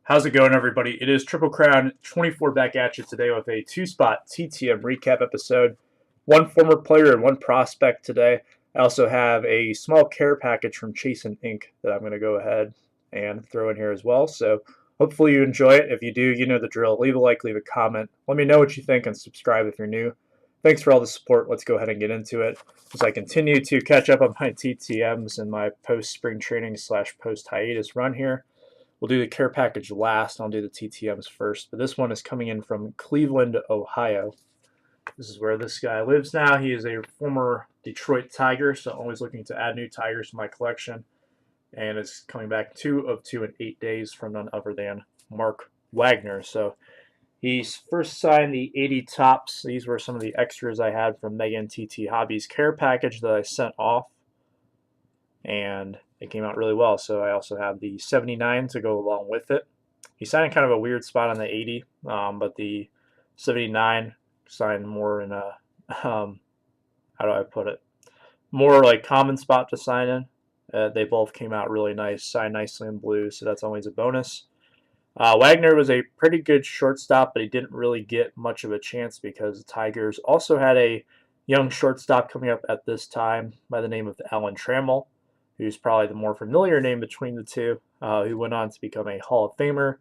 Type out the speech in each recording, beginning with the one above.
How's it going, everybody? It is Triple Crown 24 back at you today with a two-spot TTM recap episode. One former player and one prospect today. I also have a small care package from Chasin Inc. that I'm going to go ahead and throw in here as well. So hopefully you enjoy it. If you do, you know the drill. Leave a like, leave a comment. Let me know what you think and subscribe if you're new. Thanks for all the support. Let's go ahead and get into it as I continue to catch up on my TTMs and my post-spring training / post-hiatus run here. We'll do the care package last. I'll do the TTMs first. But this one is coming in from Cleveland, Ohio. This is where this guy lives now. He is a former Detroit Tiger, so always looking to add new Tigers to my collection. And it's coming back 2 of 2 in 8 days from none other than Mark Wagner. So he first signed the 80 tops. These were some of the extras I had from Megan TT Hobbies care package that I sent off. And it came out really well. So I also have the 79 to go along with it. He signed kind of a weird spot on the 80, but the 79 signed more in a, how do I put it, more like common spot to sign in. They both came out really nice, signed nicely in blue, so that's always a bonus. Wagner was a pretty good shortstop, but he didn't really get much of a chance because the Tigers also had a young shortstop coming up at this time by the name of Alan Trammell, who's probably the more familiar name between the two, who went on to become a Hall of Famer,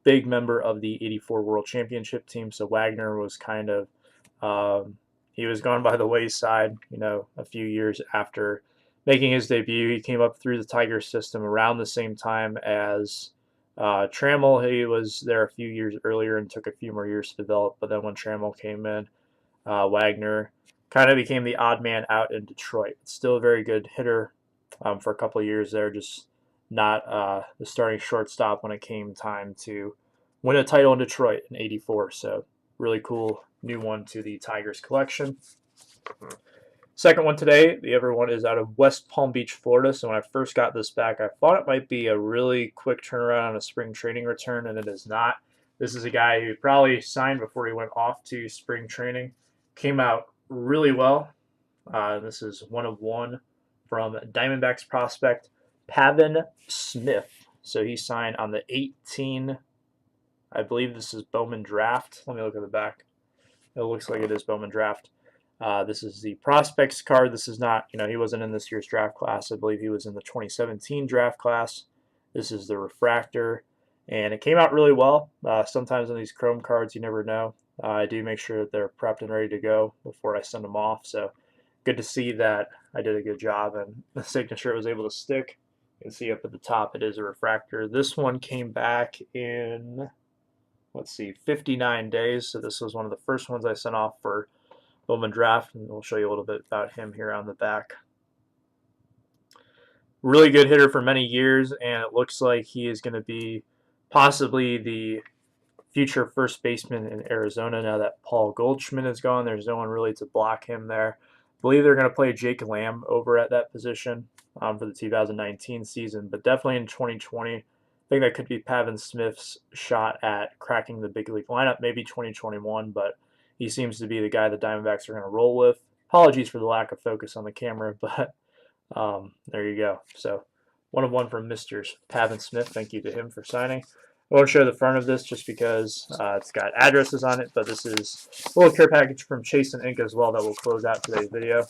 big member of the '84 World Championship team. So Wagner was kind of, he was gone by the wayside, a few years after making his debut. He came up through the Tiger system around the same time as Trammell. He was there a few years earlier and took a few more years to develop. But then when Trammell came in, Wagner kind of became the odd man out in Detroit. Still a very good hitter. For a couple of years there, just not the starting shortstop when it came time to win a title in Detroit in '84. So really cool new one to the Tigers collection. Second one today, the other one is out of West Palm Beach, Florida. So when I first got this back, I thought it might be a really quick turnaround on a spring training return, and it is not. This is a guy who probably signed before he went off to spring training. Came out really well. This is 1 of 1 from Diamondbacks prospect Pavin Smith. So he signed on the 18, I believe this is Bowman Draft. Let me look at the back. It looks like it is Bowman Draft. This is the prospects card. This is not, he wasn't in this year's draft class. I believe he was in the 2017 draft class. This is the refractor, and it came out really well. Sometimes on these chrome cards, you never know. I do make sure that they're prepped and ready to go before I send them off. So good to see that I did a good job and the signature was able to stick. You can see up at the top it is a refractor. This one came back in, 59 days. So this was one of the first ones I sent off for Bowman Draft, and we'll show you a little bit about him here on the back. Really good hitter for many years, and it looks like he is going to be possibly the future first baseman in Arizona now that Paul Goldschmidt is gone. There's no one really to block him there. I believe they're going to play Jake Lamb over at that position for the 2019 season, but definitely in 2020, I think that could be Pavin Smith's shot at cracking the big league lineup, maybe 2021, but he seems to be the guy the Diamondbacks are going to roll with. Apologies for the lack of focus on the camera, but there you go. So 1 of 1 from Mr. Pavin Smith. Thank you to him for signing. I won't show the front of this just because it's got addresses on it, but this is a little care package from Chasin Inc. as well that will close out today's video.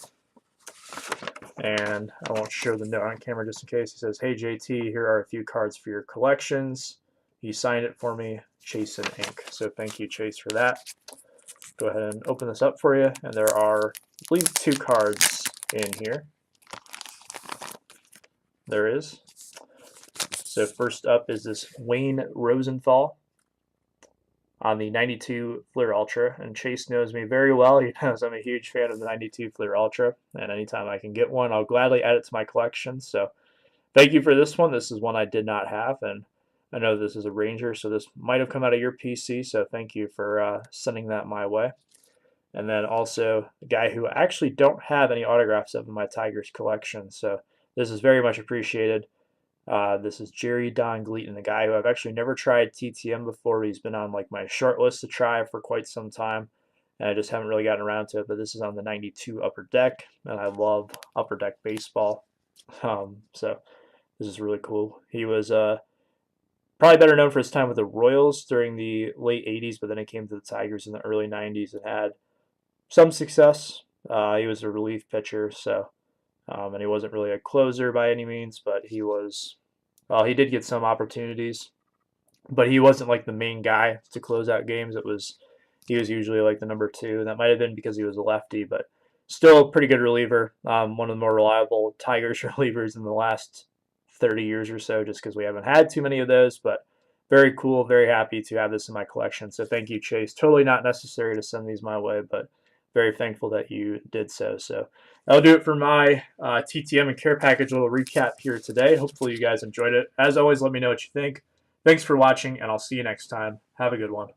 And I won't show the note on camera just in case. He says, "Hey JT, here are a few cards for your collections." He signed it for me, Chasin Inc. So thank you, Chase, for that. Go ahead and open this up for you, and there are, I believe, 2 cards in here. There is. So first up is this Wayne Rosenthal on the 92 Fleer Ultra, and Chase knows me very well. He knows I'm a huge fan of the 92 Fleer Ultra, and anytime I can get one, I'll gladly add it to my collection. So thank you for this one. This is one I did not have, and I know this is a Ranger, so this might have come out of your PC, so thank you for sending that my way. And then also a guy who I actually don't have any autographs of in my Tigers collection, so this is very much appreciated. This is Jerry Don Gleaton, a guy who I've actually never tried TTM before. He's been on my short list to try for quite some time, and I just haven't really gotten around to it. But this is on the 92 Upper Deck, and I love Upper Deck baseball. So this is really cool. He was Probably better known for his time with the Royals during the late 80s, but then he came to the Tigers in the early 90s and had some success. He was a relief pitcher, so and he wasn't really a closer by any means, but he was. Well, he did get some opportunities, but he wasn't like the main guy to close out games. It was he was usually like the number two. That might have been because he was a lefty, but still a pretty good reliever. One of the more reliable Tigers relievers in the last 30 years or so, just because we haven't had too many of those. But very cool, very happy to have this in my collection. So thank you, Chase. Totally not necessary to send these my way, but very thankful that you did so. So that'll do it for my TTM and care package little recap here today. Hopefully you guys enjoyed it. As always, let me know what you think. Thanks for watching, and I'll see you next time. Have a good one.